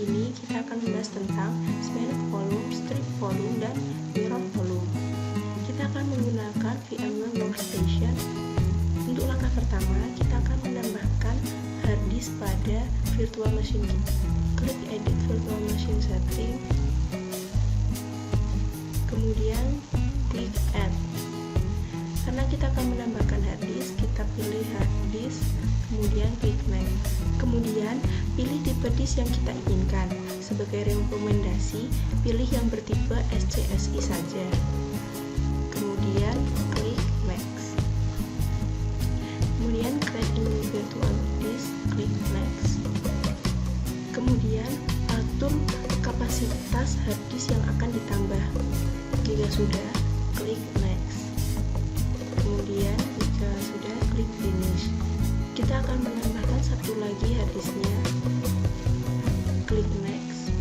ini kita akan membahas tentang spanner volume, strip volume, dan mirror volume. Kita akan menggunakan VMware Workstation. Untuk langkah pertama, kita akan menambahkan hard disk pada virtual machine kita. Klik Edit Virtual Machine Setting, kemudian klik Add. Karena kita akan menambahkan hard disk, kita pilih hard disk, kemudian klik Next. Kemudian pilih tipe disk yang kita inginkan. Sebagai rekomendasi, pilih yang bertipe SCSI saja. Kemudian klik Next. Kemudian create a new virtual disk, klik Next. Kemudian atur kapasitas hard disk yang akan ditambah. Jika sudah, klik Next. Kemudian jika sudah, klik Finish. Kita akan menambahkan satu lagi hard disknya. Klik Next.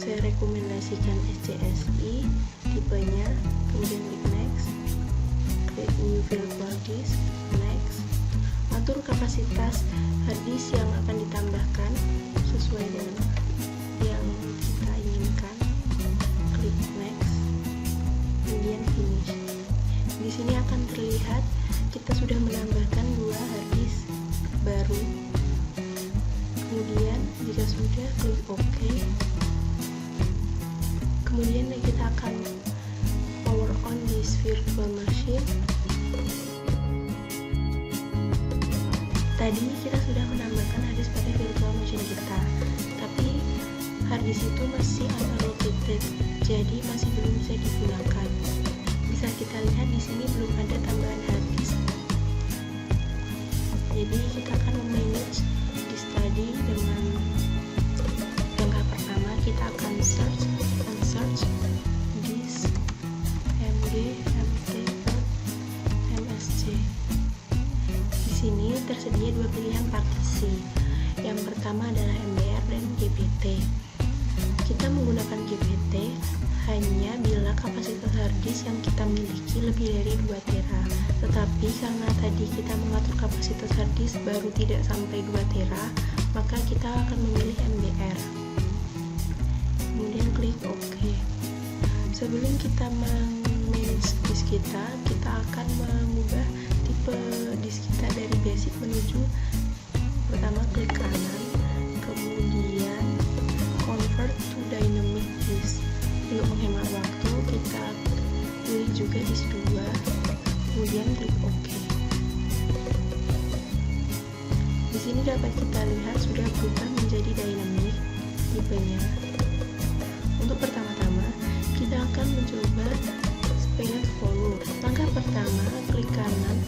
Saya rekomendasikan SCSI tipenya. Kemudian klik Next. Create new virtual disk, Next. Atur kapasitas hard disk yang akan ditambahkan sesuai dengan yang kita inginkan. Klik Next. Kemudian Finish. Di sini akan terlihat kita sudah menambahkan dua hard disk baru. Kemudian jika sudah, klik OK. Kemudian kita akan power on this virtual machine. Tadi kita sudah menambahkan hard disk pada virtual machine kita, tapi hard disk itu masih unallocated, jadi masih belum bisa digunakan. Bisa kita lihat di sini belum ada tambahan hard disk. Jadi kita akan memanage disk tadi dengan langkah pertama, kita akan search disk md mt msc. Di sini tersedia dua pilihan partisi. Yang pertama adalah MBR dan GPT. Kita menggunakan GPT hanya bila kapasitas hard disk yang kita miliki lebih dari 2 tera. Tetapi karena tadi kita mengatur kapasitas hard disk baru tidak sampai 2 tera, maka kita akan memilih MBR. Kemudian klik OK. Sebelum kita manage disk kita akan mengubah tipe disk kita dari basic menuju, pertama klik kanan, kemudian convert to dynamic disk. Untuk menghemat waktu, kita pilih juga disk 2, kemudian klik OK. Di sini dapat kita lihat sudah berubah menjadi dynamic tipenya. Untuk pertama-tama, kita akan mencoba spanner volume. Langkah pertama, klik kanan,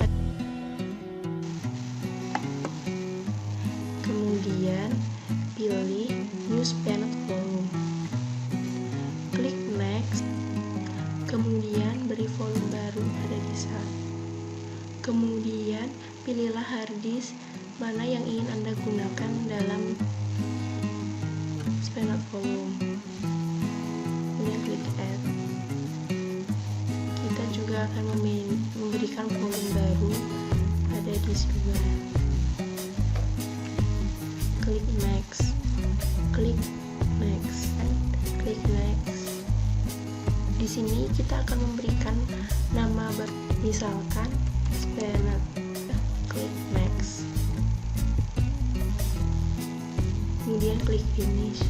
kemudian pilih new spanner volume. Klik Next, kemudian beri volume baru pada disk. Kemudian pilihlah hard disk mana yang ingin Anda gunakan dalam spanner volume. Kemudian klik Add. Kita juga akan memberikan volume baru pada disk 2. Klik Next, klik Next, klik Next. Di sini kita akan memberikan nama misalkan spanner. Klik Next. Kemudian klik Finish.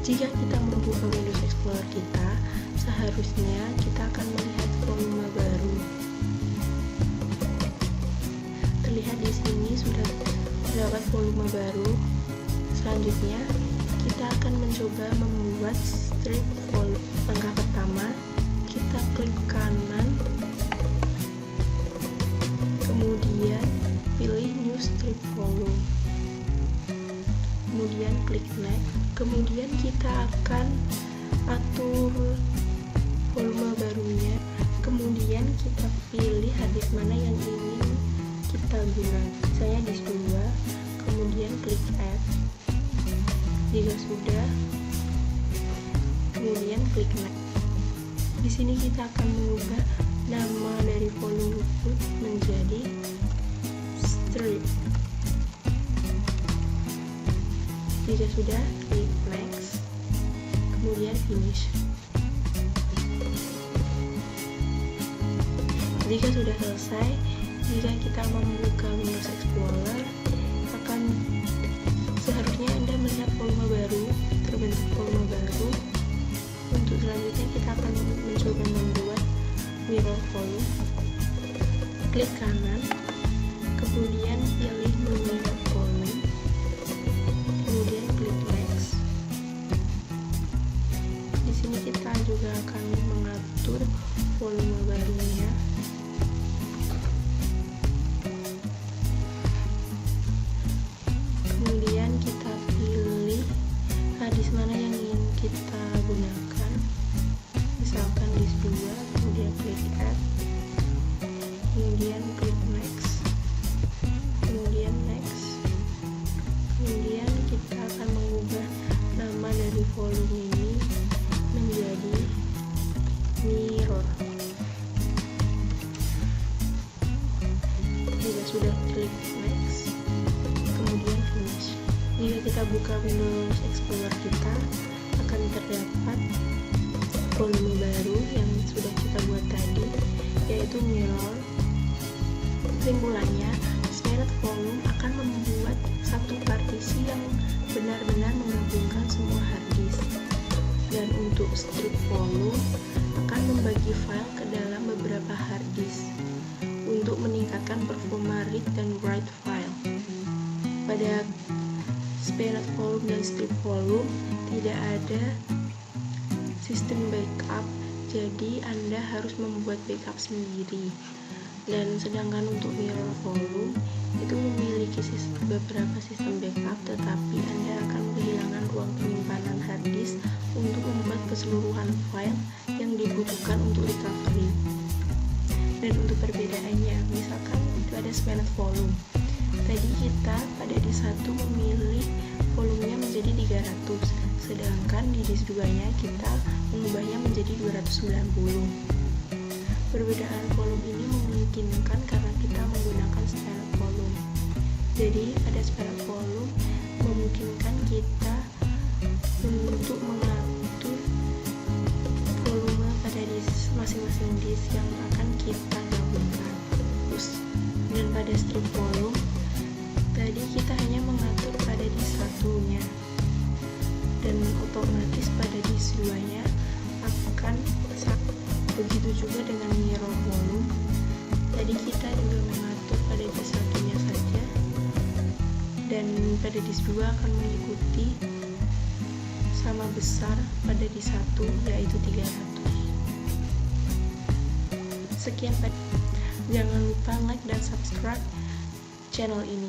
Jika kita membuka Windows Explorer kita, seharusnya kita akan melihat volume baru. Terlihat di sini sudah terdapat volume baru. Selanjutnya, kita akan mencoba membuat strip volume. Langkah pertama, kita klik kanan, kemudian pilih new strip volume, kemudian klik Next. Kemudian kita akan atur volume barunya, kemudian kita pilih hard disk mana yang ingin kita gunakan. Saya disk 2, kemudian klik Add. Jika sudah, kemudian klik Next. Di sini kita akan mengubah nama dari volume hood menjadi strip. Jika sudah, klik next, kemudian finish. Jika sudah selesai, jika kita membuka Windows Explorer, akan seharusnya Anda melihat volume baru, terbentuk volume baru. Untuk selanjutnya kita akan mencoba membuat mirror volume. Klik kanan, kemudian pilih mirror volume, kemudian klik next. Di sini kita juga akan mengatur volume barunya. Kemudian kita pilih hadis mana yang ingin kita gunakan, misalkan disk 2, kemudian klik add, kemudian klik next, kemudian next. Kemudian kita akan mengubah nama dari volume ini menjadi mirror. Jika sudah, klik next, kemudian finish. Jika kita buka Windows Explorer, kita akan terdapat volume baru yang sudah kita buat tadi, yaitu mirror. Kesimpulannya, Spirit Volume akan membuat satu partisi yang benar-benar menggabungkan semua harddisk, dan untuk strip volume akan membagi file ke dalam beberapa harddisk untuk meningkatkan performa read dan write file. Pada Spirit Volume dan strip volume tidak ada sistem backup, jadi Anda harus membuat backup sendiri. Dan sedangkan untuk mirror volume itu memiliki beberapa sistem backup, tetapi Anda akan kehilangan ruang penyimpanan harddisk untuk membuat keseluruhan file yang dibutuhkan untuk recovery. Dan untuk perbedaannya, misalkan itu ada Spirit Volume. Tadi kita pada disk 1 memilih volumenya menjadi 300, sedangkan di disk 2-nya kita mengubahnya menjadi 290. Perbedaan volume ini memungkinkan karena kita menggunakan Spirit Volume. Jadi pada Spirit Volume memungkinkan kita untuk mengatur volume pada disk masing-masing disk yang akan kita gabungkan. Dan pada strip volume tadi kita hanya mengatur pada disk 1-nya, dan otomatis pada disk 2-nya akan sama. Begitu juga dengan mirror volume, tadi kita juga mengatur pada disk 1-nya saja, dan pada disk 2 akan mengikuti sama besar pada disk 1, yaitu 300. Sekian, jangan lupa like dan subscribe channel ini.